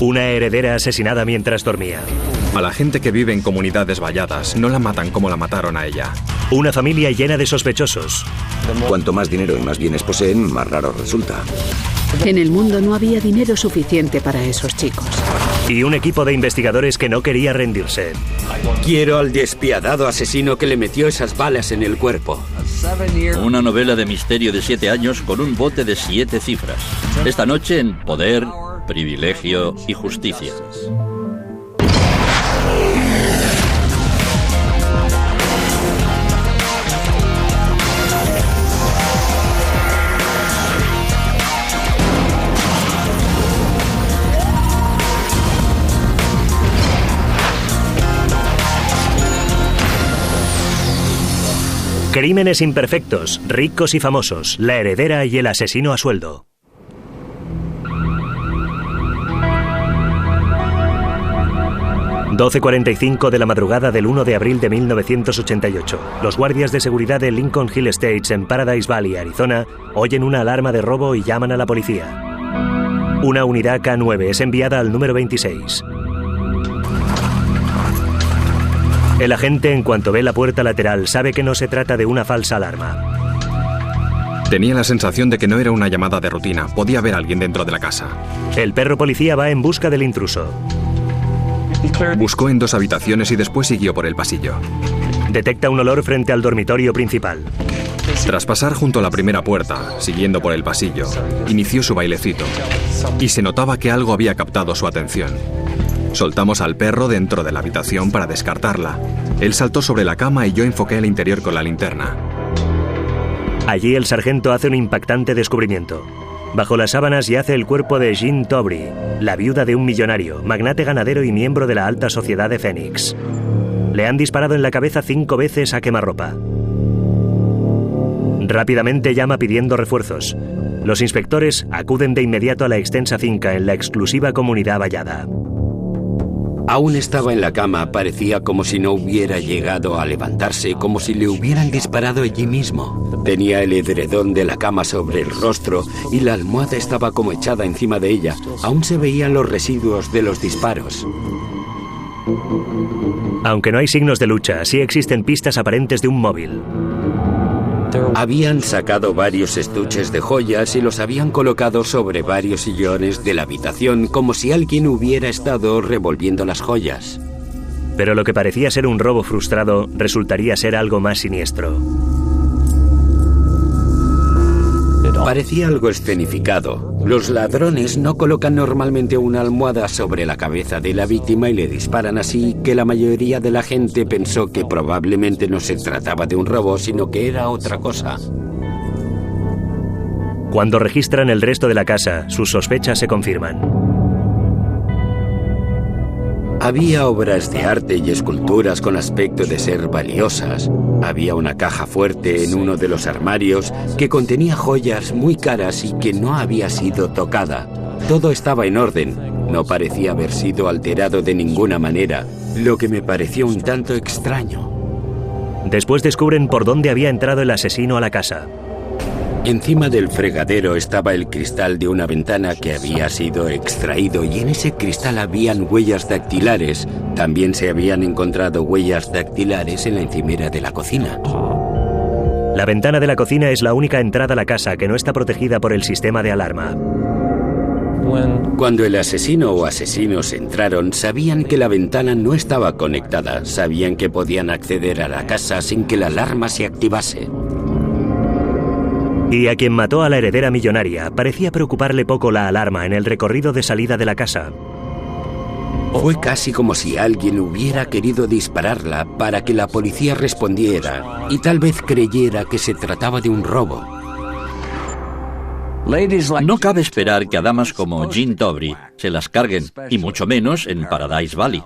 Una heredera asesinada mientras dormía. A la gente que vive en comunidades valladas no la matan como la mataron a ella. Una familia llena de sospechosos. Cuanto más dinero y más bienes poseen, más raro resulta. En el mundo no había dinero suficiente para esos chicos. Y un equipo de investigadores que no quería rendirse. Quiero al despiadado asesino que le metió esas balas en el cuerpo. Una novela de misterio de 7 años con un bote de 7 cifras. Esta noche en Poder, Privilegio y Justicia. Crímenes imperfectos, ricos y famosos, la heredera y el asesino a sueldo. ...12:45 de la madrugada del 1 de abril de 1988. Los guardias de seguridad de Lincoln Hill Estates en Paradise Valley, Arizona, oyen una alarma de robo y llaman a la policía. Una unidad K9 es enviada al número 26. El agente, en cuanto ve la puerta lateral, sabe que no se trata de una falsa alarma. Tenía la sensación de que no era una llamada de rutina. Podía haber alguien dentro de la casa. El perro policía va en busca del intruso. Buscó en 2 habitaciones y después siguió por el pasillo. Detecta un olor frente al dormitorio principal. Tras pasar junto a la primera puerta, siguiendo por el pasillo, inició su bailecito. Y se notaba que algo había captado su atención. Soltamos al perro dentro de la habitación para descartarla. Él saltó sobre la cama y yo enfoqué el interior con la linterna. Allí el sargento hace un impactante descubrimiento. Bajo las sábanas yace el cuerpo de Jean Tobry, la viuda de un millonario, magnate ganadero y miembro de la alta sociedad de Phoenix. Le han disparado en la cabeza 5 veces a quemarropa. Rápidamente llama pidiendo refuerzos. Los inspectores acuden de inmediato a la extensa finca en la exclusiva comunidad vallada. Aún estaba en la cama, parecía como si no hubiera llegado a levantarse, como si le hubieran disparado allí mismo. Tenía el edredón de la cama sobre el rostro y la almohada estaba como echada encima de ella. Aún se veían los residuos de los disparos. Aunque no hay signos de lucha, sí existen pistas aparentes de un móvil. Habían sacado varios estuches de joyas y los habían colocado sobre varios sillones de la habitación, como si alguien hubiera estado revolviendo las joyas. Pero lo que parecía ser un robo frustrado resultaría ser algo más siniestro. Parecía algo escenificado. Los ladrones no colocan normalmente una almohada sobre la cabeza de la víctima y le disparan así, que la mayoría de la gente pensó que probablemente no se trataba de un robo, sino que era otra cosa. Cuando registran el resto de la casa, sus sospechas se confirman. Había obras de arte y esculturas con aspecto de ser valiosas. Había una caja fuerte en uno de los armarios que contenía joyas muy caras y que no había sido tocada. Todo estaba en orden. No parecía haber sido alterado de ninguna manera, lo que me pareció un tanto extraño. Después descubren por dónde había entrado el asesino a la casa. Encima del fregadero estaba el cristal de una ventana que había sido extraído y en ese cristal habían huellas dactilares. También se habían encontrado huellas dactilares en la encimera de la cocina. La ventana de la cocina es la única entrada a la casa que no está protegida por el sistema de alarma. Cuando el asesino o asesinos entraron, sabían que la ventana no estaba conectada. Sabían que podían acceder a la casa sin que la alarma se activase. Y a quien mató a la heredera millonaria parecía preocuparle poco la alarma en el recorrido de salida de la casa. Fue casi como si alguien hubiera querido dispararla para que la policía respondiera y tal vez creyera que se trataba de un robo. No cabe esperar que a damas como Jean Tobry se las carguen, y mucho menos en Paradise Valley.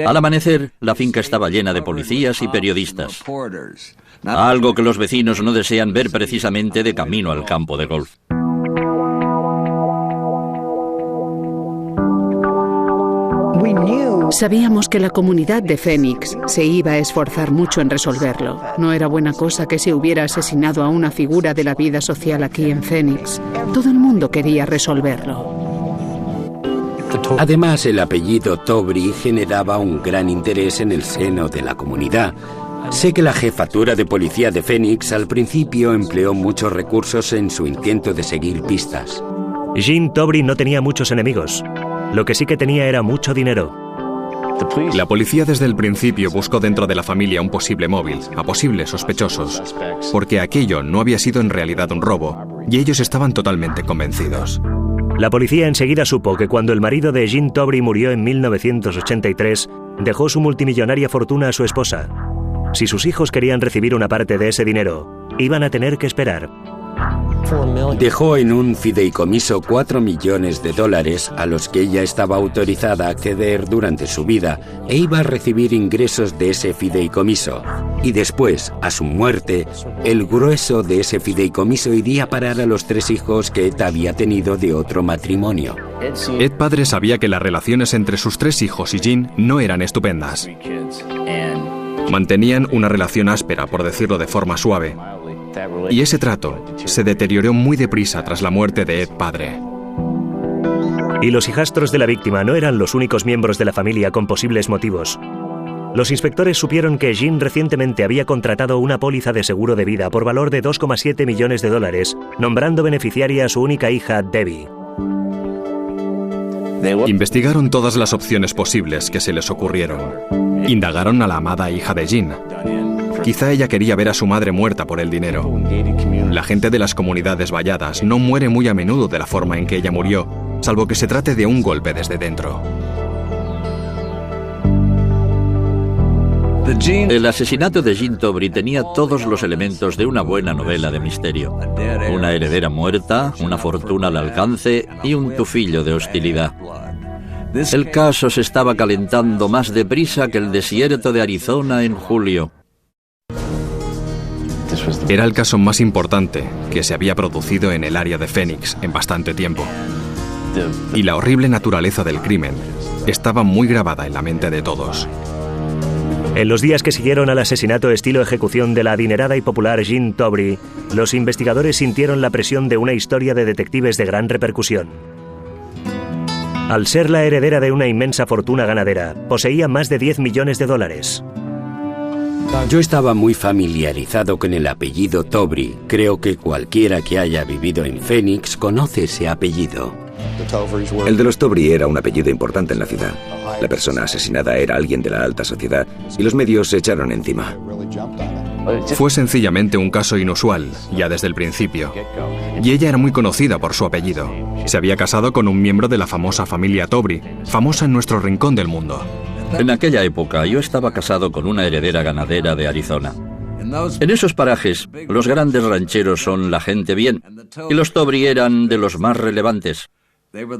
Al amanecer, la finca estaba llena de policías y periodistas. Algo que los vecinos no desean ver precisamente de camino al campo de golf. Sabíamos que la comunidad de Phoenix se iba a esforzar mucho en resolverlo. No era buena cosa que se hubiera asesinado a una figura de la vida social aquí en Phoenix. Todo el mundo quería resolverlo. Además, el apellido Tobry generaba un gran interés en el seno de la comunidad. Sé que la jefatura de policía de Phoenix al principio empleó muchos recursos en su intento de seguir pistas. Jean Tobry no tenía muchos enemigos. Lo que sí que tenía era mucho dinero. La policía desde el principio buscó dentro de la familia un posible móvil, a posibles sospechosos, porque aquello no había sido en realidad un robo, y ellos estaban totalmente convencidos. La policía enseguida supo que cuando el marido de Jean Tobry murió en 1983, dejó su multimillonaria fortuna a su esposa. Si sus hijos querían recibir una parte de ese dinero, iban a tener que esperar. Dejó en un fideicomiso $4 millones a los que ella estaba autorizada a acceder durante su vida e iba a recibir ingresos de ese fideicomiso. Y después, a su muerte, el grueso de ese fideicomiso iría a parar a los 3 hijos que Ed había tenido de otro matrimonio. Ed padre sabía que las relaciones entre sus 3 hijos y Jean no eran estupendas. Mantenían una relación áspera, por decirlo de forma suave. Y ese trato se deterioró muy deprisa tras la muerte de Ed padre. Y los hijastros de la víctima no eran los únicos miembros de la familia con posibles motivos. Los inspectores supieron que Jean recientemente había contratado una póliza de seguro de vida por valor de $2,7 millones, nombrando beneficiaria a su única hija, Debbie. Investigaron todas las opciones posibles que se les ocurrieron. Indagaron a la amada hija de Jean. Quizá ella quería ver a su madre muerta por el dinero. La gente de las comunidades valladas no muere muy a menudo de la forma en que ella murió, salvo que se trate de un golpe desde dentro. El asesinato de Jean Tobry tenía todos los elementos de una buena novela de misterio. Una heredera muerta, una fortuna al alcance y un tufillo de hostilidad. El caso se estaba calentando más deprisa que el desierto de Arizona en julio. Era el caso más importante que se había producido en el área de Phoenix en bastante tiempo. Y la horrible naturaleza del crimen estaba muy grabada en la mente de todos. En los días que siguieron al asesinato estilo ejecución de la adinerada y popular Jean Tobry, los investigadores sintieron la presión de una historia de detectives de gran repercusión. Al ser la heredera de una inmensa fortuna ganadera, poseía más de $10 millones. Yo estaba muy familiarizado con el apellido Tobry. Creo que cualquiera que haya vivido en Phoenix conoce ese apellido. El de los Tobry era un apellido importante en la ciudad. La persona asesinada era alguien de la alta sociedad y los medios se echaron encima. Fue sencillamente un caso inusual, ya desde el principio. Y ella era muy conocida por su apellido. Se había casado con un miembro de la famosa familia Tobry, famosa en nuestro rincón del mundo. En aquella época yo estaba casado con una heredera ganadera de Arizona. En esos parajes, los grandes rancheros son la gente bien, y los Tobry eran de los más relevantes.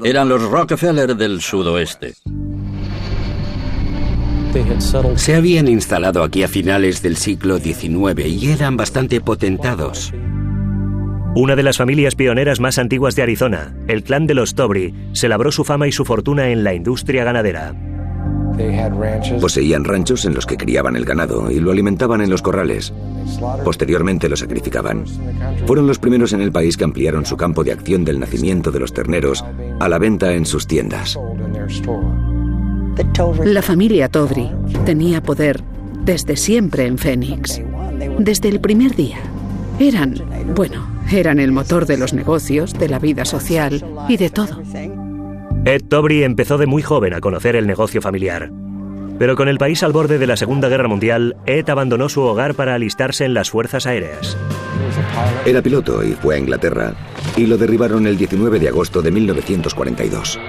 Eran los Rockefeller del sudoeste. Se habían instalado aquí a finales del siglo XIX y eran bastante potentados. Una de las familias pioneras más antiguas de Arizona, el clan de los Tobry, se labró su fama y su fortuna en la industria ganadera. Poseían ranchos en los que criaban el ganado y lo alimentaban en los corrales. Posteriormente lo sacrificaban. Fueron los primeros en el país que ampliaron su campo de acción del nacimiento de los terneros a la venta en sus tiendas. La familia Tobry tenía poder desde siempre en Phoenix. Desde el primer día. Eran el motor de los negocios, de la vida social y de todo. Ed Tobry empezó de muy joven a conocer el negocio familiar. Pero con el país al borde de la Segunda Guerra Mundial, Ed abandonó su hogar para alistarse en las fuerzas aéreas. Era piloto y fue a Inglaterra, y lo derribaron el 19 de agosto de 1942.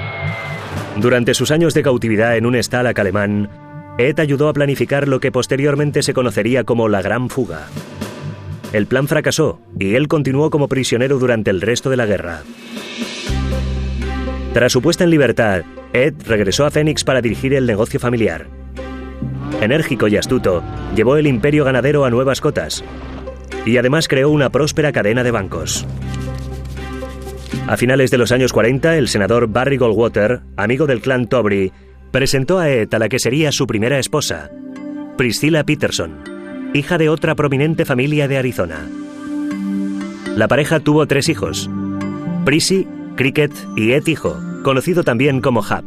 Durante sus años de cautividad en un Stalag alemán, Ed ayudó a planificar lo que posteriormente se conocería como la Gran Fuga. El plan fracasó y él continuó como prisionero durante el resto de la guerra. Tras su puesta en libertad, Ed regresó a Phoenix para dirigir el negocio familiar. Enérgico y astuto, llevó el imperio ganadero a nuevas cotas y además creó una próspera cadena de bancos. A finales de los años 40, el senador Barry Goldwater, amigo del clan Tobry, presentó a Ed a la que sería su primera esposa, Priscilla Peterson, hija de otra prominente familia de Arizona. La pareja tuvo 3 hijos, Prissy, Cricket y Ed hijo, conocido también como Hap.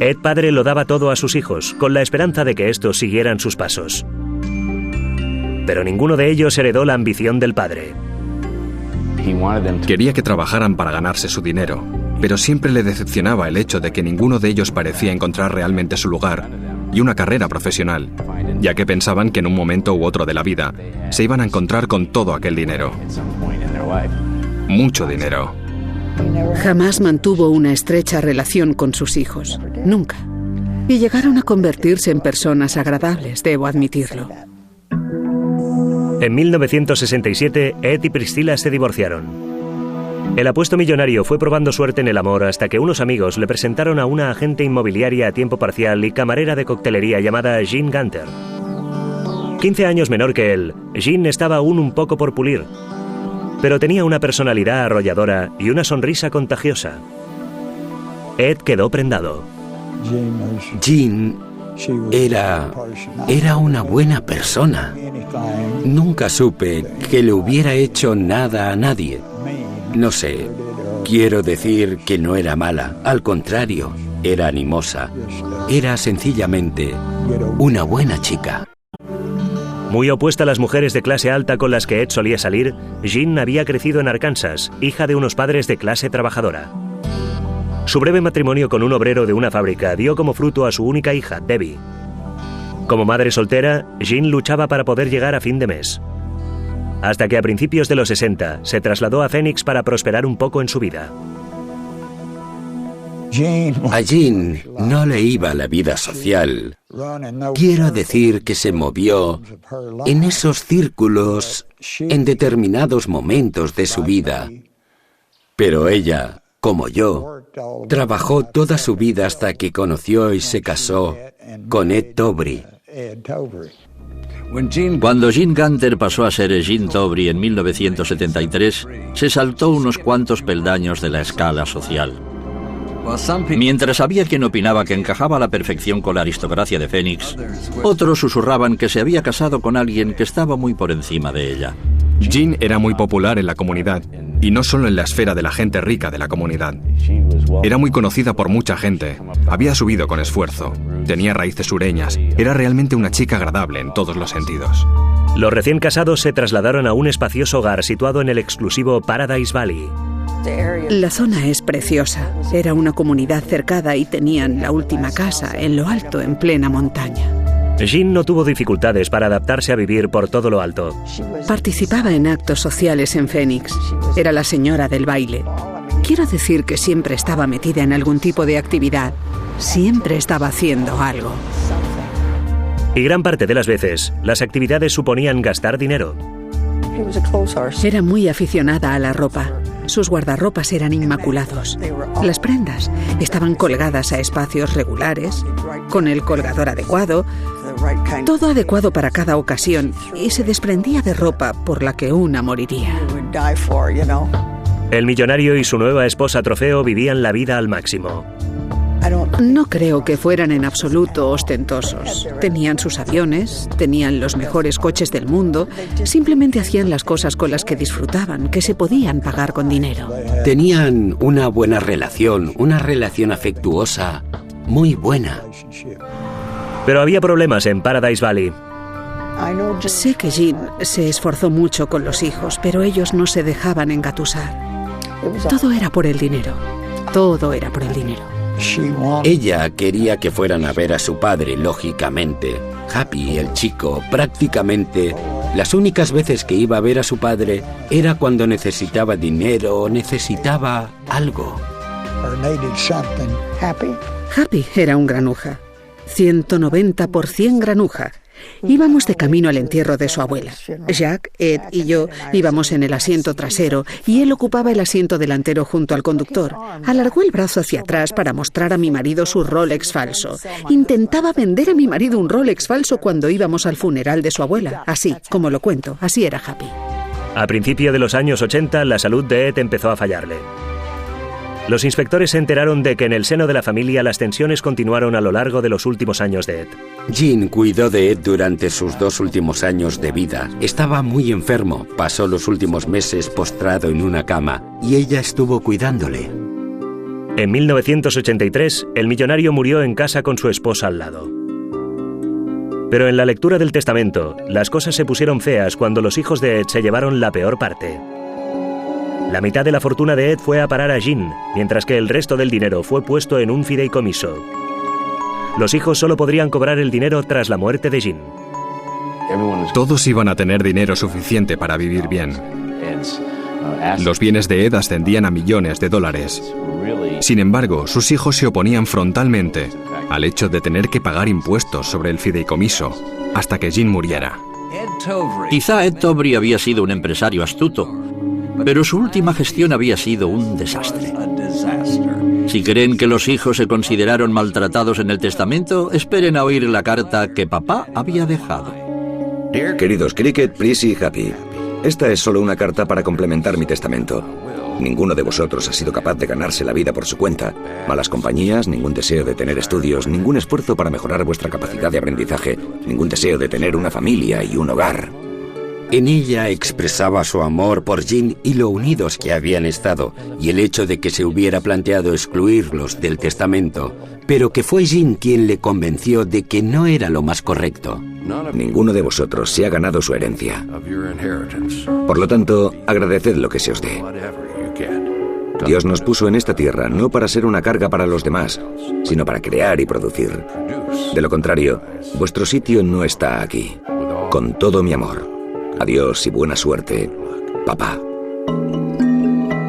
Ed padre lo daba todo a sus hijos, con la esperanza de que estos siguieran sus pasos. Pero ninguno de ellos heredó la ambición del padre. Quería que trabajaran para ganarse su dinero, pero siempre le decepcionaba el hecho de que ninguno de ellos parecía encontrar realmente su lugar y una carrera profesional, ya que pensaban que en un momento u otro de la vida se iban a encontrar con todo aquel dinero. Mucho dinero. Jamás mantuvo una estrecha relación con sus hijos. Nunca. Y llegaron a convertirse en personas agradables, debo admitirlo. En 1967, Ed y Priscilla se divorciaron. El apuesto millonario fue probando suerte en el amor hasta que unos amigos le presentaron a una agente inmobiliaria a tiempo parcial y camarera de coctelería llamada Jean Gunter. 15 años menor que él, Jean estaba aún un poco por pulir, pero tenía una personalidad arrolladora y una sonrisa contagiosa. Ed quedó prendado. Jean era una buena persona. Nunca supe que le hubiera hecho nada a nadie. No sé, quiero decir que no era mala. Al contrario, era animosa. Era sencillamente una buena chica. Muy opuesta a las mujeres de clase alta con las que Ed solía salir, Jean había crecido en Arkansas, hija de unos padres de clase trabajadora. Su breve matrimonio con un obrero de una fábrica dio como fruto a su única hija, Debbie. Como madre soltera, Jean luchaba para poder llegar a fin de mes. Hasta que a principios de los 60 se trasladó a Phoenix para prosperar un poco en su vida. A Jean no le iba la vida social. Quiero decir que se movió en esos círculos en determinados momentos de su vida. Pero ella, como yo, trabajó toda su vida hasta que conoció y se casó con Ed Tobry. Cuando Jean Gunter pasó a ser Jean Tobry en 1973, se saltó unos cuantos peldaños de la escala social. Mientras había quien opinaba que encajaba a la perfección con la aristocracia de Phoenix, otros susurraban que se había casado con alguien que estaba muy por encima de ella. Jean era muy popular en la comunidad, y no solo en la esfera de la gente rica de la comunidad. Era muy conocida por mucha gente, había subido con esfuerzo, tenía raíces sureñas, era realmente una chica agradable en todos los sentidos. Los recién casados se trasladaron a un espacioso hogar situado en el exclusivo Paradise Valley. La zona es preciosa. Era una comunidad cercada y tenían la última casa en lo alto, en plena montaña. Jean no tuvo dificultades para adaptarse a vivir por todo lo alto. Participaba en actos sociales en Phoenix. Era la señora del baile. Quiero decir que siempre estaba metida en algún tipo de actividad. Siempre estaba haciendo algo. Y gran parte de las veces, las actividades suponían gastar dinero. Era muy aficionada a la ropa. Sus guardarropas eran inmaculados. Las prendas estaban colgadas a espacios regulares, con el colgador adecuado, todo adecuado para cada ocasión, y se desprendía de ropa por la que una moriría. El millonario y su nueva esposa trofeo vivían la vida al máximo. No creo que fueran en absoluto ostentosos. Tenían sus aviones, tenían los mejores coches del mundo, simplemente hacían las cosas con las que disfrutaban, que se podían pagar con dinero. Tenían una buena relación, una relación afectuosa muy buena. Pero había problemas en Paradise Valley. Sé que Jean se esforzó mucho con los hijos, pero ellos no se dejaban engatusar. Todo era por el dinero. Todo era por el dinero. Ella quería que fueran a ver a su padre, lógicamente. Happy, el chico, prácticamente las únicas veces que iba a ver a su padre era cuando necesitaba dinero o necesitaba algo. Happy era un granuja. 190% granuja. Íbamos de camino al entierro de su abuela. Jack, Ed y yo íbamos en el asiento trasero y él ocupaba el asiento delantero junto al conductor. Alargó el brazo hacia atrás para mostrar a mi marido su Rolex falso. Intentaba vender a mi marido un Rolex falso cuando íbamos al funeral de su abuela. Así, como lo cuento, así era Happy. A principios de los años 80, la salud de Ed empezó a fallarle. Los inspectores se enteraron de que en el seno de la familia las tensiones continuaron a lo largo de los últimos años de Ed. Jean cuidó de Ed durante sus 2 últimos años de vida. Estaba muy enfermo, pasó los últimos meses postrado en una cama y ella estuvo cuidándole. En 1983, el millonario murió en casa con su esposa al lado. Pero en la lectura del testamento, las cosas se pusieron feas cuando los hijos de Ed se llevaron la peor parte. La mitad de la fortuna de Ed fue a parar a Jean, mientras que el resto del dinero fue puesto en un fideicomiso. Los hijos solo podrían cobrar el dinero tras la muerte de Jean. Todos iban a tener dinero suficiente para vivir bien. Los bienes de Ed ascendían a millones de dólares. Sin embargo, sus hijos se oponían frontalmente al hecho de tener que pagar impuestos sobre el fideicomiso hasta que Jean muriera. Quizá Ed Tobry había sido un empresario astuto, pero su última gestión había sido un desastre. Si creen que los hijos se consideraron maltratados en el testamento, esperen a oír la carta que papá había dejado. Queridos Cricket, Prissy y Happy, esta es solo una carta para complementar mi testamento. Ninguno de vosotros ha sido capaz de ganarse la vida por su cuenta. Malas compañías, ningún deseo de tener estudios, ningún esfuerzo para mejorar vuestra capacidad de aprendizaje, ningún deseo de tener una familia y un hogar. En ella expresaba su amor por Jean y lo unidos que habían estado, y el hecho de que se hubiera planteado excluirlos del testamento, pero que fue Jean quien le convenció de que no era lo más correcto. Ninguno de vosotros se ha ganado su herencia. Por lo tanto, agradeced lo que se os dé. Dios nos puso en esta tierra no para ser una carga para los demás, sino para crear y producir. De lo contrario, vuestro sitio no está aquí. Con todo mi amor. Adiós y buena suerte, papá.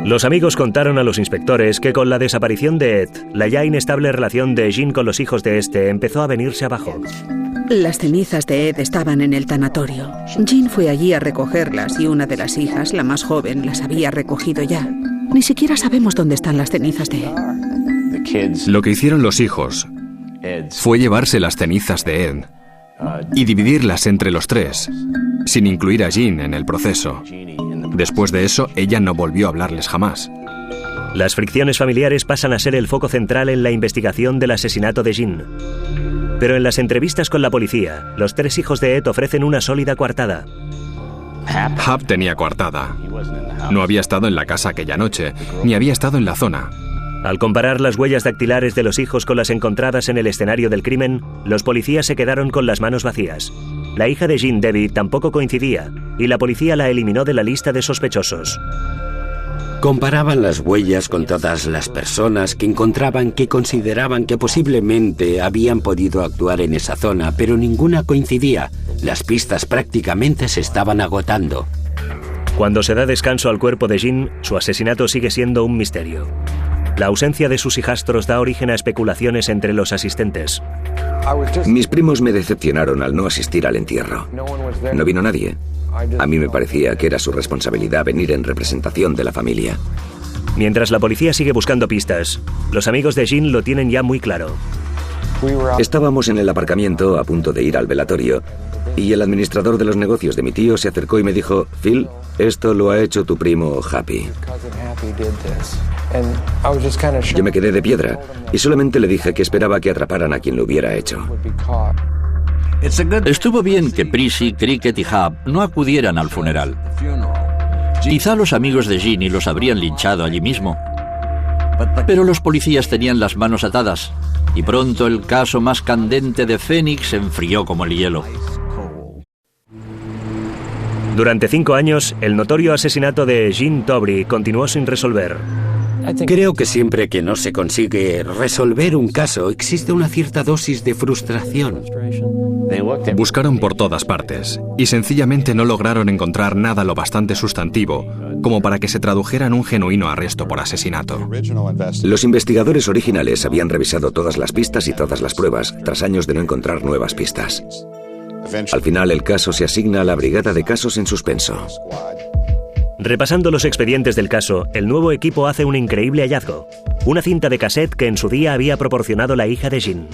Los amigos contaron a los inspectores que con la desaparición de Ed, la ya inestable relación de Jean con los hijos de este empezó a venirse abajo. Las cenizas de Ed estaban en el tanatorio. Jean fue allí a recogerlas y una de las hijas, la más joven, las había recogido ya. Ni siquiera sabemos dónde están las cenizas de Ed. Lo que hicieron los hijos fue llevarse las cenizas de Ed y dividirlas entre los tres, sin incluir a Jean en el proceso. Después de eso, ella no volvió a hablarles jamás. Las fricciones familiares pasan a ser el foco central en la investigación del asesinato de Jean. Pero en las entrevistas con la policía, los tres hijos de Ed ofrecen una sólida coartada. Hap tenía coartada. No había estado en la casa aquella noche, ni había estado en la zona. Al comparar las huellas dactilares de los hijos con las encontradas en el escenario del crimen, los policías se quedaron con las manos vacías. La hija de Jean, Debbie, tampoco coincidía, y la policía la eliminó de la lista de sospechosos. Comparaban las huellas con todas las personas que encontraban que consideraban que posiblemente habían podido actuar en esa zona, pero ninguna coincidía. Las pistas prácticamente se estaban agotando. Cuando se da descanso al cuerpo de Jean, su asesinato sigue siendo un misterio. La ausencia de sus hijastros da origen a especulaciones entre los asistentes. Mis primos me decepcionaron al no asistir al entierro. No vino nadie. A mí me parecía que era su responsabilidad venir en representación de la familia. Mientras la policía sigue buscando pistas, los amigos de Jean lo tienen ya muy claro. Estábamos en el aparcamiento a punto de ir al velatorio y el administrador de los negocios de mi tío se acercó y me dijo: Phil, esto lo ha hecho tu primo Happy. Yo me quedé de piedra y solamente le dije que esperaba que atraparan a quien lo hubiera hecho. Estuvo bien que Prissy, Cricket y Hap no acudieran al funeral. Quizá los amigos de Ginny los habrían linchado allí mismo. Pero los policías tenían las manos atadas y pronto el caso más candente de Phoenix se enfrió como el hielo. Durante 5 años, el notorio asesinato de Jean Tobry continuó sin resolver. Creo que siempre que no se consigue resolver un caso, existe una cierta dosis de frustración. Buscaron por todas partes y sencillamente no lograron encontrar nada lo bastante sustantivo como para que se tradujera en un genuino arresto por asesinato. Los investigadores originales habían revisado todas las pistas y todas las pruebas, tras años de no encontrar nuevas pistas. Al final, el caso se asigna a la Brigada de Casos en Suspenso. Repasando los expedientes del caso, el nuevo equipo hace un increíble hallazgo. Una cinta de cassette que en su día había proporcionado la hija de Jean.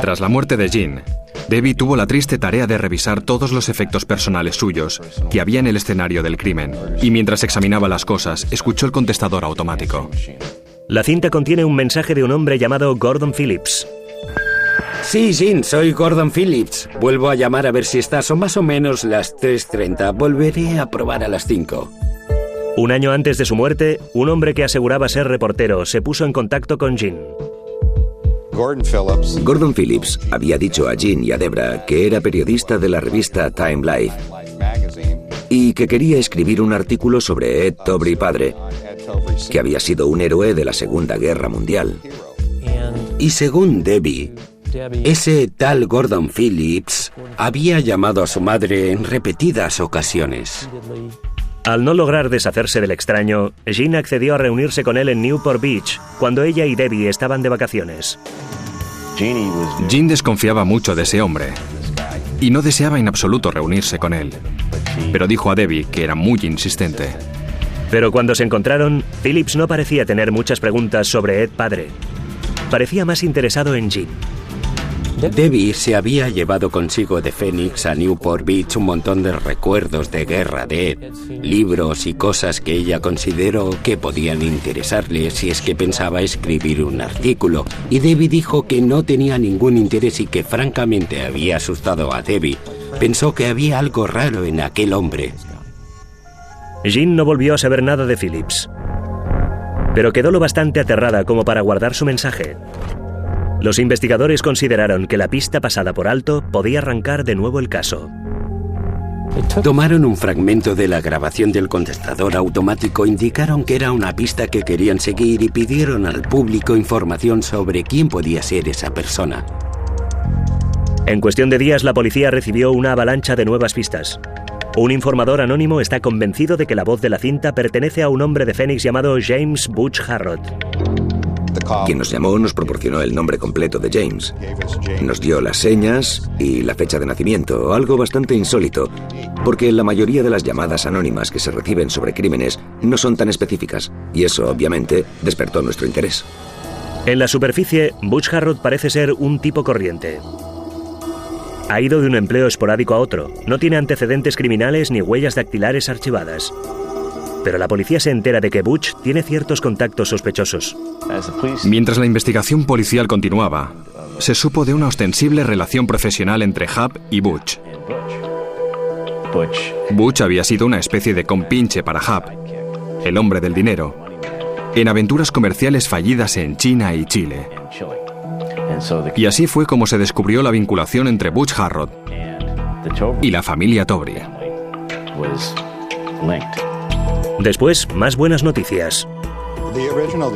Tras la muerte de Jean, Debbie tuvo la triste tarea de revisar todos los efectos personales suyos que había en el escenario del crimen, y mientras examinaba las cosas, escuchó el contestador automático. La cinta contiene un mensaje de un hombre llamado Gordon Phillips. Sí, Jean, soy Gordon Phillips. Vuelvo a llamar a ver si estás. Son más o menos las 3:30. Volveré a probar a las 5. Un año antes de su muerte, un hombre que aseguraba ser reportero se puso en contacto con Jean. Gordon Phillips había dicho a Jean y a Debra que era periodista de la revista Time Life y que quería escribir un artículo sobre Ed Tobry padre, que había sido un héroe de la Segunda Guerra Mundial. Y según Debbie, ese tal Gordon Phillips había llamado a su madre en repetidas ocasiones. Al no lograr deshacerse del extraño, Jean accedió a reunirse con él en Newport Beach, cuando ella y Debbie estaban de vacaciones. Jean desconfiaba mucho de ese hombre y no deseaba en absoluto reunirse con él, pero dijo a Debbie que era muy insistente. Pero cuando se encontraron, Phillips no parecía tener muchas preguntas sobre Ed padre. Parecía más interesado en Jean. Debbie se había llevado consigo de Phoenix a Newport Beach un montón de recuerdos de guerra de Ed, libros y cosas que ella consideró que podían interesarle si es que pensaba escribir un artículo. Y Debbie dijo que no tenía ningún interés y que francamente había asustado a Debbie. Pensó que había algo raro en aquel hombre. Jean no volvió a saber nada de Phillips, pero quedó lo bastante aterrada como para guardar su mensaje. Los investigadores consideraron que la pista pasada por alto podía arrancar de nuevo el caso. Tomaron un fragmento de la grabación del contestador automático, indicaron que era una pista que querían seguir y pidieron al público información sobre quién podía ser esa persona. En cuestión de días, la policía recibió una avalancha de nuevas pistas. Un informador anónimo está convencido de que la voz de la cinta pertenece a un hombre de Phoenix llamado James Butch Harrod. Quien nos llamó nos proporcionó el nombre completo de James. Nos dio las señas y la fecha de nacimiento, algo bastante insólito, porque la mayoría de las llamadas anónimas que se reciben sobre crímenes no son tan específicas, y eso, obviamente, despertó nuestro interés. En la superficie, Butch Harrod parece ser un tipo corriente. Ha ido de un empleo esporádico a otro, no tiene antecedentes criminales ni huellas dactilares archivadas. Pero la policía se entera de que Butch tiene ciertos contactos sospechosos. Mientras la investigación policial continuaba, se supo de una ostensible relación profesional entre Hub y Butch. Butch había sido una especie de compinche para Hub, el hombre del dinero, en aventuras comerciales fallidas en China y Chile. Y así fue como se descubrió la vinculación entre Butch Harrod y la familia Tobry. Después, más buenas noticias.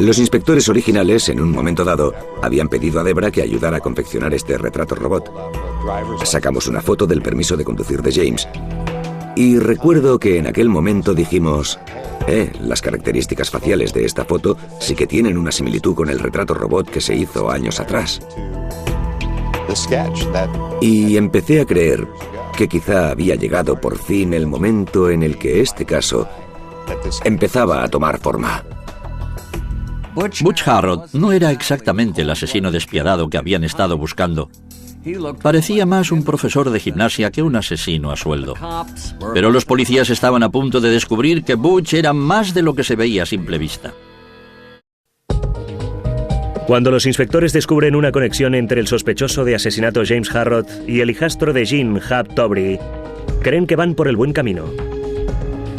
Los inspectores originales, en un momento dado, habían pedido a Debra que ayudara a confeccionar este retrato robot. Sacamos una foto del permiso de conducir de James. Y recuerdo que en aquel momento dijimos, las características faciales de esta foto sí que tienen una similitud con el retrato robot que se hizo años atrás. Y empecé a creer que quizá había llegado por fin el momento en el que este caso empezaba a tomar forma. Butch Harrod no era exactamente el asesino despiadado que habían estado buscando. Parecía más un profesor de gimnasia que un asesino a sueldo. Pero los policías estaban a punto de descubrir que Butch era más de lo que se veía a simple vista. Cuando los inspectores descubren una conexión entre el sospechoso de asesinato James Harrod y el hijastro de Jean, Hub Tobry, creen que van por el buen camino.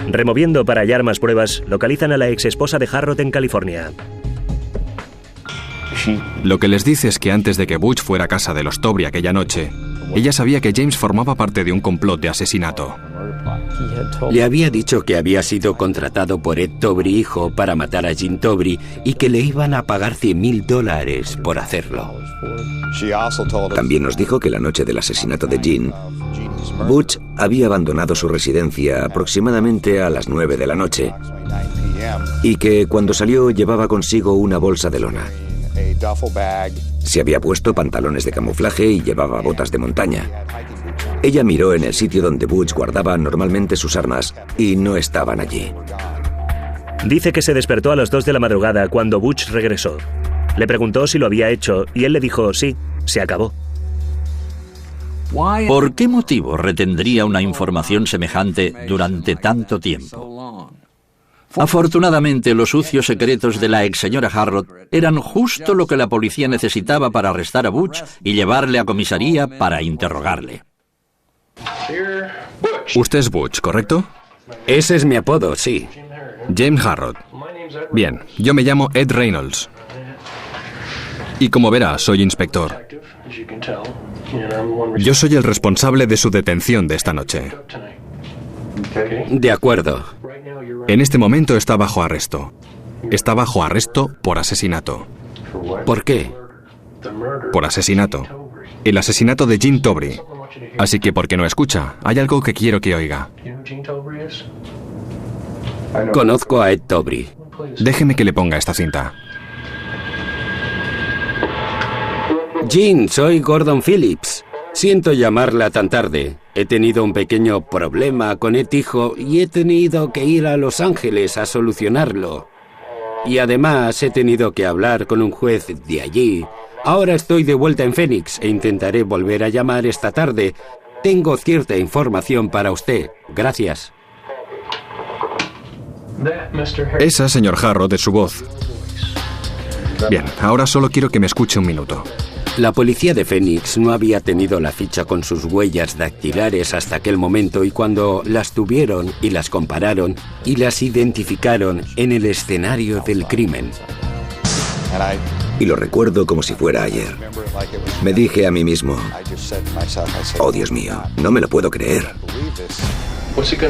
Removiendo para hallar más pruebas, localizan a la exesposa de Harrod en California. Lo que les dice es que antes de que Butch fuera a casa de los Tobry aquella noche, ella sabía que James formaba parte de un complot de asesinato. Le había dicho que había sido contratado por Ed Tobry hijo para matar a Jean Tobry y que le iban a pagar $100,000 por hacerlo. También nos dijo que la noche del asesinato de Jean, Butch había abandonado su residencia aproximadamente a las 9 de la noche y que cuando salió llevaba consigo una bolsa de lona. Se había puesto pantalones de camuflaje y llevaba botas de montaña. Ella miró en el sitio donde Butch guardaba normalmente sus armas y no estaban allí. Dice que se despertó a las 2 de la madrugada cuando Butch regresó. Le preguntó si lo había hecho y él le dijo sí, se acabó. ¿Por qué motivo retendría una información semejante durante tanto tiempo? Afortunadamente, los sucios secretos de la ex señora Harrod eran justo lo que la policía necesitaba para arrestar a Butch y llevarle a comisaría para interrogarle. Usted es Butch, ¿correcto? Ese es mi apodo, sí. James Harrod. Bien, yo me llamo Ed Reynolds. Y como verá, soy inspector. Yo soy el responsable de su detención de esta noche. De acuerdo. En este momento está bajo arresto. Está bajo arresto por asesinato. ¿Por qué? Por asesinato. El asesinato de Gene Tobry. Así que, ¿por qué no escucha? Hay algo que quiero que oiga. Conozco a Ed Tobry. Déjeme que le ponga esta cinta. Gene, soy Gordon Phillips. Siento llamarla tan tarde. He tenido un pequeño problema con Ed hijo y he tenido que ir a Los Ángeles a solucionarlo. Y además he tenido que hablar con un juez de allí. Ahora estoy de vuelta en Phoenix e intentaré volver a llamar esta tarde. Tengo cierta información para usted. Gracias. Esa, señor Harrod, es su voz. Bien, ahora solo quiero que me escuche un minuto. La policía de Phoenix no había tenido la ficha con sus huellas dactilares hasta aquel momento y cuando las tuvieron y las compararon y las identificaron en el escenario del crimen. Y lo recuerdo como si fuera ayer. Me dije a mí mismo, oh Dios mío, no me lo puedo creer.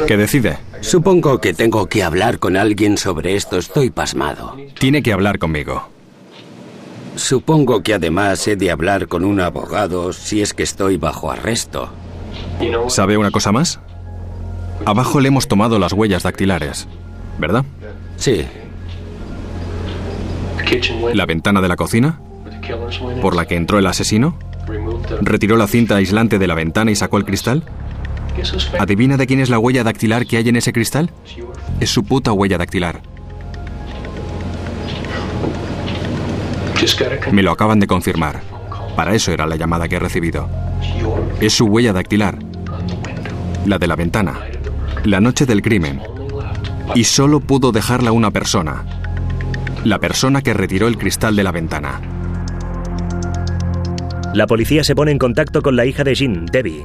¿Qué decide? Supongo que tengo que hablar con alguien sobre esto. Estoy pasmado. Tiene que hablar conmigo. Supongo que además he de hablar con un abogado si es que estoy bajo arresto. ¿Sabe una cosa más? Abajo le hemos tomado las huellas dactilares, ¿verdad? Sí. ¿La ventana de la cocina? ¿Por la que entró el asesino? ¿Retiró la cinta aislante de la ventana y sacó el cristal? ¿Adivina de quién es la huella dactilar que hay en ese cristal? Es su puta huella dactilar. Me lo acaban de confirmar. Para eso era la llamada que he recibido. Es su huella dactilar. La de la ventana. La noche del crimen. Y solo pudo dejarla una persona. La persona que retiró el cristal de la ventana. La policía se pone en contacto con la hija de Gene, Debbie.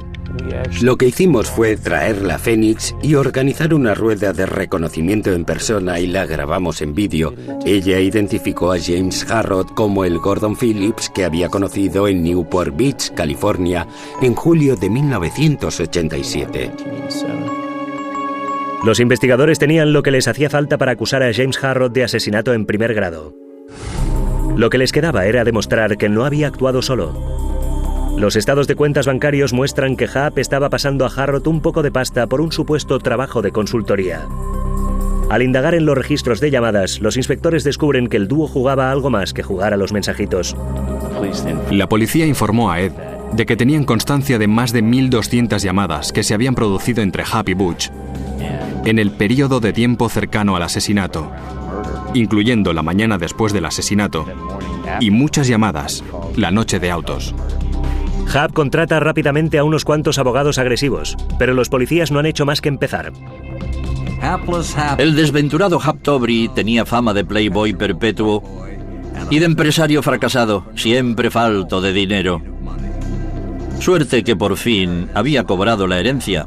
Lo que hicimos fue traerla a Phoenix y organizar una rueda de reconocimiento en persona y la grabamos en vídeo. Ella identificó a James Harrod como el Gordon Phillips que había conocido en Newport Beach, California, en julio de 1987. Los investigadores tenían lo que les hacía falta para acusar a James Harrod de asesinato en primer grado. Lo que les quedaba era demostrar que no había actuado solo. Los estados de cuentas bancarios muestran que Hap estaba pasando a Harrod un poco de pasta por un supuesto trabajo de consultoría. Al indagar en los registros de llamadas, los inspectores descubren que el dúo jugaba algo más que jugar a los mensajitos. La policía informó a Ed de que tenían constancia de más de 1.200 llamadas que se habían producido entre Hap y Butch en el período de tiempo cercano al asesinato, incluyendo la mañana después del asesinato y muchas llamadas la noche de autos. Hap contrata rápidamente a unos cuantos abogados agresivos, pero los policías no han hecho más que empezar. El desventurado Hap Tobry tenía fama de playboy perpetuo y de empresario fracasado, siempre falto de dinero. Suerte que por fin había cobrado la herencia.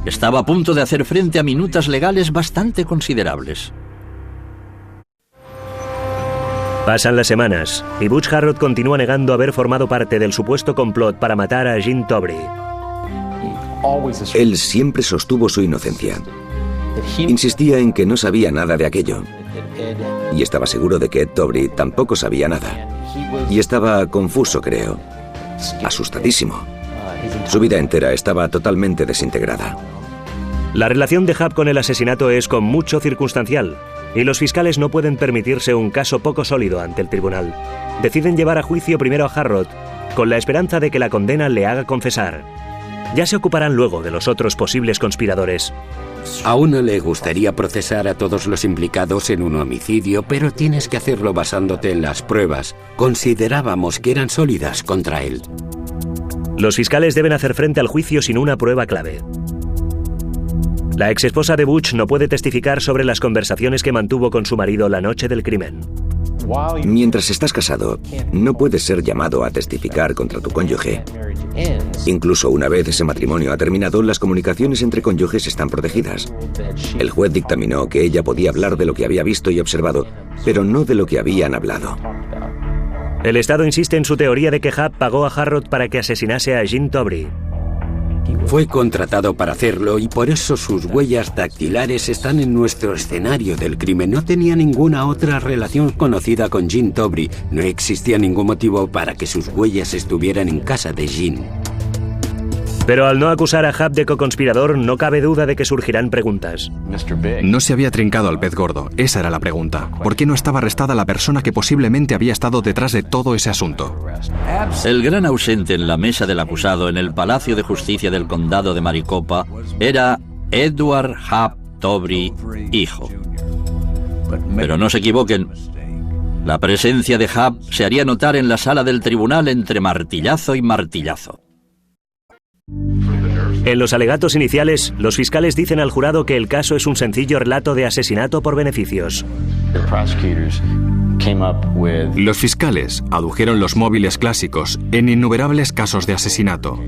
Estaba a punto de hacer frente a minutas legales bastante considerables. Pasan las semanas, y Butch Harrod continúa negando haber formado parte del supuesto complot para matar a Gene Tobry. Él siempre sostuvo su inocencia. Insistía en que no sabía nada de aquello. Y estaba seguro de que Ed Tobry tampoco sabía nada. Y estaba confuso, creo. Asustadísimo. Su vida entera estaba totalmente desintegrada. La relación de Hap con el asesinato es con mucho circunstancial, y los fiscales no pueden permitirse un caso poco sólido ante el tribunal. Deciden llevar a juicio primero a Harrod, con la esperanza de que la condena le haga confesar. Ya se ocuparán luego de los otros posibles conspiradores. A uno le gustaría procesar a todos los implicados en un homicidio, pero tienes que hacerlo basándote en las pruebas. Considerábamos que eran sólidas contra él. Los fiscales deben hacer frente al juicio sin una prueba clave. La exesposa de Butch no puede testificar sobre las conversaciones que mantuvo con su marido la noche del crimen. Mientras estás casado, no puedes ser llamado a testificar contra tu cónyuge. Incluso una vez ese matrimonio ha terminado, las comunicaciones entre cónyuges están protegidas. El juez dictaminó que ella podía hablar de lo que había visto y observado, pero no de lo que habían hablado. El Estado insiste en su teoría de que Hap pagó a Harrod para que asesinase a Jean Tobry. Fue contratado para hacerlo y por eso sus huellas dactilares están en nuestro escenario del crimen. No tenía ninguna otra relación conocida con Jean Tobry. No existía ningún motivo para que sus huellas estuvieran en casa de Jean. Pero al no acusar a Hap de coconspirador, no cabe duda de que surgirán preguntas. No se había trincado al pez gordo, esa era la pregunta. ¿Por qué no estaba arrestada la persona que posiblemente había estado detrás de todo ese asunto? El gran ausente en la mesa del acusado en el Palacio de Justicia del Condado de Maricopa era Edward Hap Tobry, hijo. Pero no se equivoquen. La presencia de Hap se haría notar en la sala del tribunal entre martillazo y martillazo. En los alegatos iniciales, los fiscales dicen al jurado que el caso es un sencillo relato de asesinato por beneficios. Los fiscales adujeron los móviles clásicos en innumerables casos de asesinato.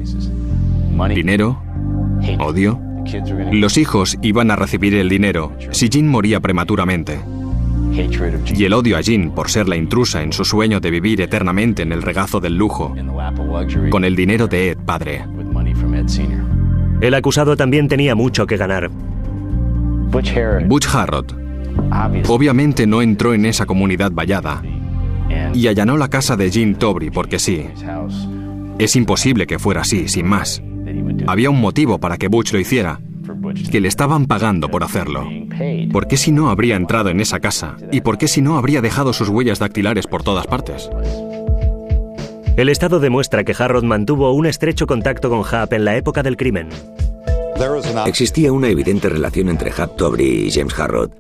Dinero, odio. Los hijos iban a recibir el dinero si Jean moría prematuramente. Y el odio a Jean por ser la intrusa en su sueño de vivir eternamente en el regazo del lujo, con el dinero de Ed, padre. El acusado también tenía mucho que ganar. Butch Harrod obviamente no entró en esa comunidad vallada y allanó la casa de Jean Tobry porque sí. Es imposible que fuera así, sin más. Había un motivo para que Butch lo hiciera, que le estaban pagando por hacerlo. ¿Por qué si no habría entrado en esa casa? ¿Y por qué si no habría dejado sus huellas dactilares por todas partes? El Estado demuestra que Harrod mantuvo un estrecho contacto con Hap en la época del crimen. Existía una evidente relación entre Hap Tobry y James Harrod,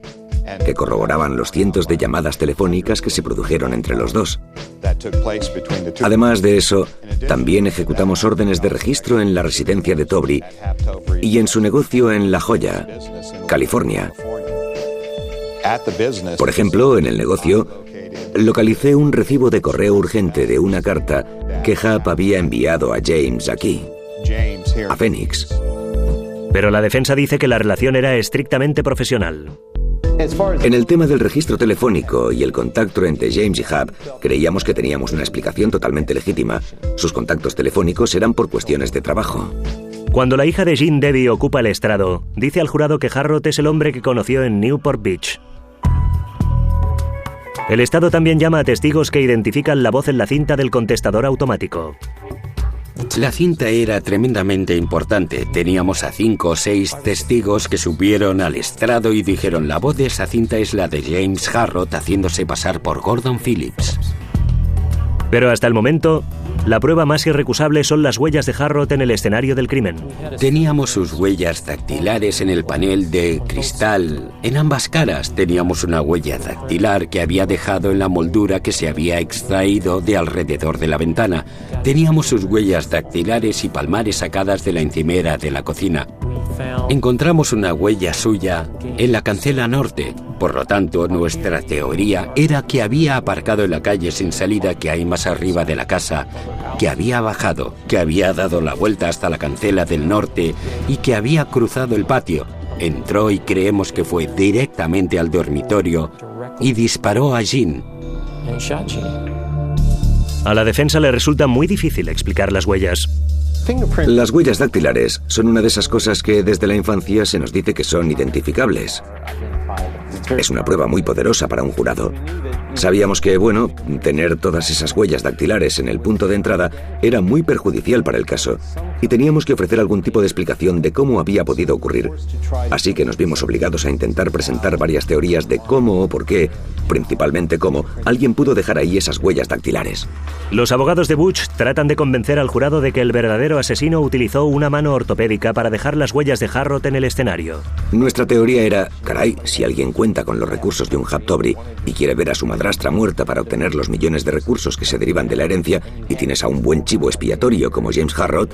que corroboraban los cientos de llamadas telefónicas que se produjeron entre los dos. Además de eso, también ejecutamos órdenes de registro en la residencia de Tobry y en su negocio en La Joya, California. Por ejemplo, en el negocio, localicé un recibo de correo urgente de una carta que Hap había enviado a James aquí, a Phoenix. Pero la defensa dice que la relación era estrictamente profesional. En el tema del registro telefónico y el contacto entre James y Hap, creíamos que teníamos una explicación totalmente legítima. Sus contactos telefónicos eran por cuestiones de trabajo. Cuando la hija de Jean Debbie ocupa el estrado, dice al jurado que Harrod es el hombre que conoció en Newport Beach. El Estado también llama a testigos que identifican la voz en la cinta del contestador automático. La cinta era tremendamente importante. Teníamos a 5 o 6 testigos que subieron al estrado y dijeron: la voz de esa cinta es la de James Harrod haciéndose pasar por Gordon Phillips. Pero hasta el momento, la prueba más irrecusable son las huellas de Harrod en el escenario del crimen. Teníamos sus huellas dactilares en el panel de cristal. En ambas caras teníamos una huella dactilar que había dejado en la moldura que se había extraído de alrededor de la ventana. Teníamos sus huellas dactilares y palmares sacadas de la encimera de la cocina. Encontramos una huella suya en la cancela norte. Por lo tanto, nuestra teoría era que había aparcado en la calle sin salida que hay más arriba de la casa, que había bajado, que había dado la vuelta hasta la cancela del norte y que había cruzado el patio. Entró y creemos que fue directamente al dormitorio y disparó a Jean. A la defensa le resulta muy difícil explicar las huellas. Las huellas dactilares son una de esas cosas que desde la infancia se nos dice que son identificables. Es una prueba muy poderosa para un jurado. Sabíamos que, tener todas esas huellas dactilares en el punto de entrada era muy perjudicial para el caso, y teníamos que ofrecer algún tipo de explicación de cómo había podido ocurrir. Así que nos vimos obligados a intentar presentar varias teorías de cómo o por qué, principalmente cómo, alguien pudo dejar ahí esas huellas dactilares. Los abogados de Butch tratan de convencer al jurado de que el verdadero asesino utilizó una mano ortopédica para dejar las huellas de Harrod en el escenario. Nuestra teoría era, si alguien cuenta con los recursos de un Hap Tobry y quiere ver a su madrastra muerta para obtener los millones de recursos que se derivan de la herencia, y tienes a un buen chivo expiatorio como James Harrod,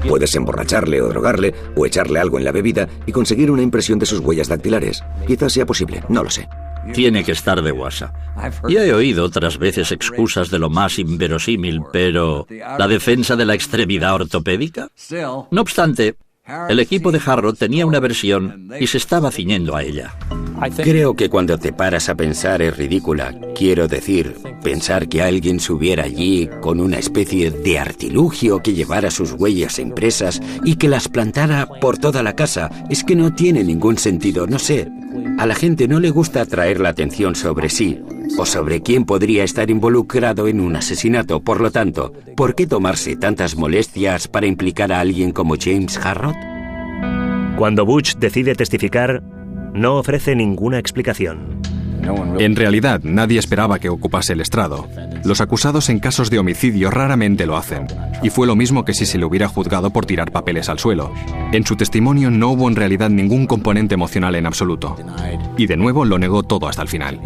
puedes emborracharle o drogarle o echarle algo en la bebida y conseguir una impresión de sus huellas dactilares. Quizás sea posible, no lo sé. tiene que estar de guasa. Y he oído otras veces excusas de lo más inverosímil, pero ¿la defensa de la extremidad ortopédica? No obstante, el equipo de Harrod tenía una versión y se estaba ciñendo a ella. Creo que cuando te paras a pensar es ridícula. Quiero decir, pensar que alguien subiera allí con una especie de artilugio que llevara sus huellas impresas y que las plantara por toda la casa, es que no tiene ningún sentido, no sé. A la gente no le gusta atraer la atención sobre sí o sobre quién podría estar involucrado en un asesinato. Por lo tanto, ¿por qué tomarse tantas molestias para implicar a alguien como James Harrod? Cuando Butch decide testificar, no ofrece ninguna explicación. En realidad, nadie esperaba que ocupase el estrado. Los acusados en casos de homicidio raramente lo hacen, y fue lo mismo que si se le hubiera juzgado por tirar papeles al suelo. En su testimonio no hubo en realidad ningún componente emocional en absoluto. Y de nuevo lo negó todo hasta el final.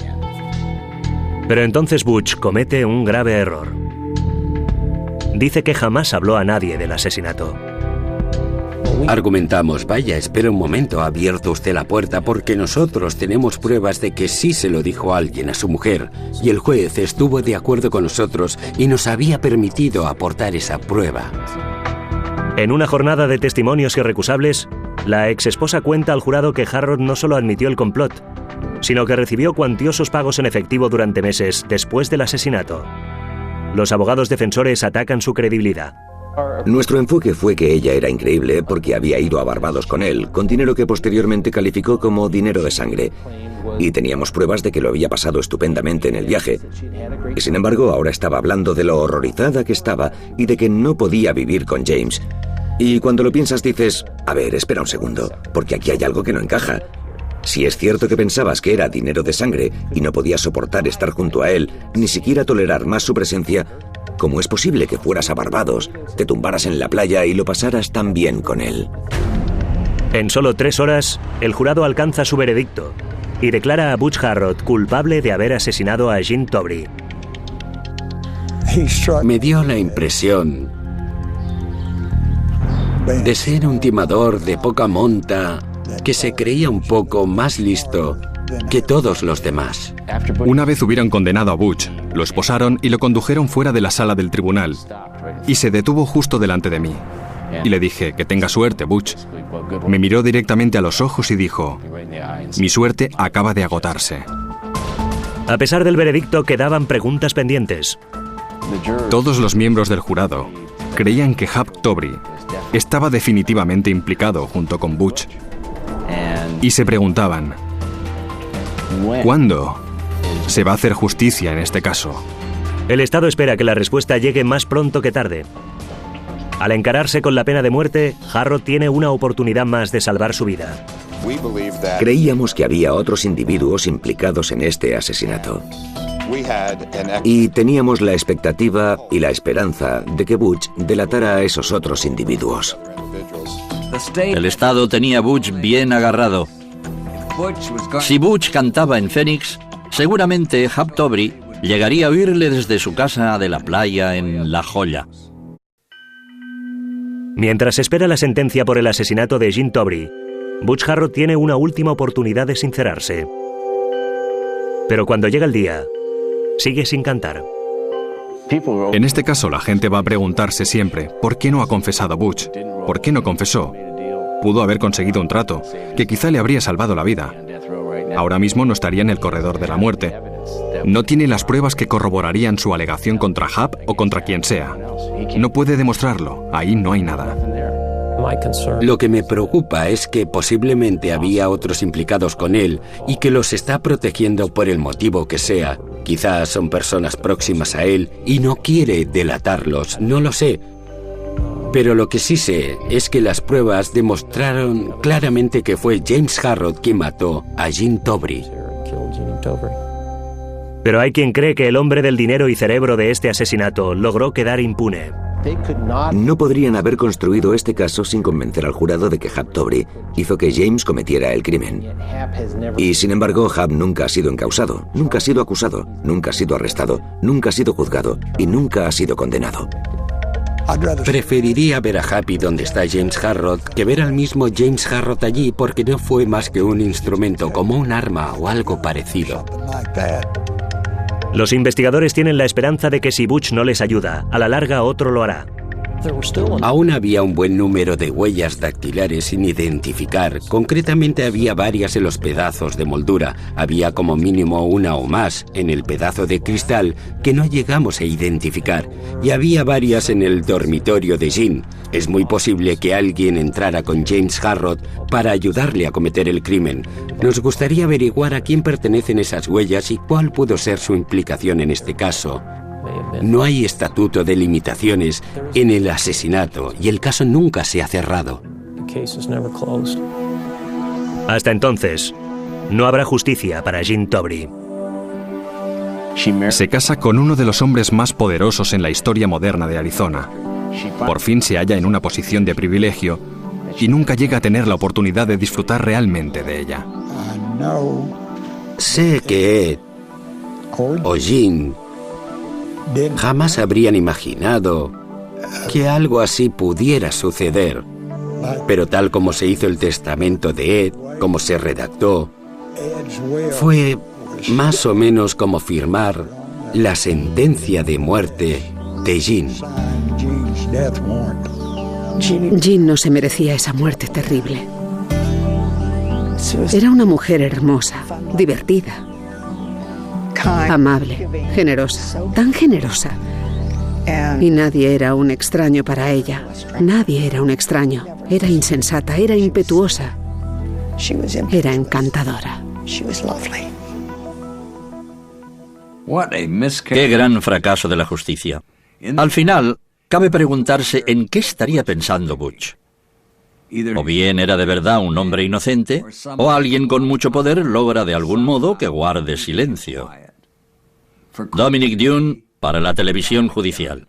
Pero entonces Butch comete un grave error. Dice que jamás habló a nadie del asesinato. Argumentamos, vaya, espera un momento, ha abierto usted la puerta porque nosotros tenemos pruebas de que sí se lo dijo alguien a su mujer y el juez estuvo de acuerdo con nosotros y nos había permitido aportar esa prueba. En una jornada de testimonios irrecusables, la exesposa cuenta al jurado que Harrod no solo admitió el complot, sino que recibió cuantiosos pagos en efectivo durante meses después del asesinato. Los abogados defensores atacan su credibilidad. Nuestro enfoque fue que ella era increíble porque había ido a Barbados con él, con dinero que posteriormente calificó como dinero de sangre. Y teníamos pruebas de que lo había pasado estupendamente en el viaje. Y sin embargo, ahora estaba hablando de lo horrorizada que estaba y de que no podía vivir con James. Y cuando lo piensas dices, a ver, espera un segundo, porque aquí hay algo que no encaja. Si es cierto que pensabas que era dinero de sangre y no podías soportar estar junto a él, ni siquiera tolerar más su presencia, ¿cómo es posible que fueras a Barbados, te tumbaras en la playa y lo pasaras tan bien con él? En solo 3 horas, el jurado alcanza su veredicto y declara a Butch Harrod culpable de haber asesinado a Gene Tobry. Me dio la impresión de ser un timador de poca monta que se creía un poco más listo que todos los demás. Una vez hubieron condenado a Butch, lo esposaron y lo condujeron fuera de la sala del tribunal. Y se detuvo justo delante de mí. Y le dije, que tenga suerte, Butch. Me miró directamente a los ojos y dijo, mi suerte acaba de agotarse. A pesar del veredicto, quedaban preguntas pendientes. Todos los miembros del jurado creían que Hap Tobry estaba definitivamente implicado junto con Butch. Y se preguntaban, ¿cuándo se va a hacer justicia en este caso? El Estado espera que la respuesta llegue más pronto que tarde. Al encararse con la pena de muerte, Harrod tiene una oportunidad más de salvar su vida. Creíamos que había otros individuos implicados en este asesinato. Y teníamos la expectativa y la esperanza de que Butch delatara a esos otros individuos. El Estado tenía a Butch bien agarrado. Si Butch cantaba en Phoenix, seguramente Hap Tobry llegaría a oírle desde su casa de la playa en La Joya. Mientras espera la sentencia por el asesinato de Gene Tobry, Butch Harrod tiene una última oportunidad de sincerarse. Pero cuando llega el día, sigue sin cantar. En este caso, la gente va a preguntarse siempre, ¿por qué no ha confesado Butch? ¿Por qué no confesó? Pudo haber conseguido un trato, que quizá le habría salvado la vida. Ahora mismo no estaría en el corredor de la muerte. No tiene las pruebas que corroborarían su alegación contra Hap o contra quien sea. No puede demostrarlo, ahí no hay nada. Lo que me preocupa es que posiblemente había otros implicados con él y que los está protegiendo por el motivo que sea. Quizás son personas próximas a él y no quiere delatarlos, no lo sé. Pero lo que sí sé es que las pruebas demostraron claramente que fue James Harrod quien mató a Gene Tobry. Pero hay quien cree que el hombre del dinero y cerebro de este asesinato logró quedar impune. No podrían haber construido este caso sin convencer al jurado de que Hap Tobry hizo que James cometiera el crimen. Y sin embargo, Hap nunca ha sido encausado, nunca ha sido acusado, nunca ha sido arrestado, nunca ha sido juzgado y nunca ha sido condenado. Preferiría ver a Happy donde está James Harrod que ver al mismo James Harrod allí, porque no fue más que un instrumento, como un arma o algo parecido. Los investigadores tienen la esperanza de que si Butch no les ayuda, a la larga otro lo hará. Aún había un buen número de huellas dactilares sin identificar. Concretamente había varias en los pedazos de moldura. Había como mínimo una o más en el pedazo de cristal que no llegamos a identificar. Y había varias en el dormitorio de Jean. Es muy posible que alguien entrara con James Harrod para ayudarle a cometer el crimen. Nos gustaría averiguar a quién pertenecen esas huellas y cuál pudo ser su implicación en este caso. No hay estatuto de limitaciones en el asesinato y el caso nunca se ha cerrado. Hasta entonces, no habrá justicia para Jean Tobry. Se casa con uno de los hombres más poderosos en la historia moderna de Arizona. Por fin se halla en una posición de privilegio y nunca llega a tener la oportunidad de disfrutar realmente de ella. Sé que Ed o Jean jamás habrían imaginado que algo así pudiera suceder. Pero tal como se hizo el testamento de Ed, como se redactó, fue más o menos como firmar la sentencia de muerte de Jean. Jean no se merecía esa muerte terrible. Era una mujer hermosa, divertida, amable, generosa, tan generosa. Y nadie era un extraño para ella. Nadie era un extraño. Era insensata, era impetuosa. Era encantadora. Qué gran fracaso de la justicia. Al final, cabe preguntarse en qué estaría pensando Butch. O bien era de verdad un hombre inocente, o alguien con mucho poder logra de algún modo que guarde silencio. Dominic Dunne para la televisión judicial.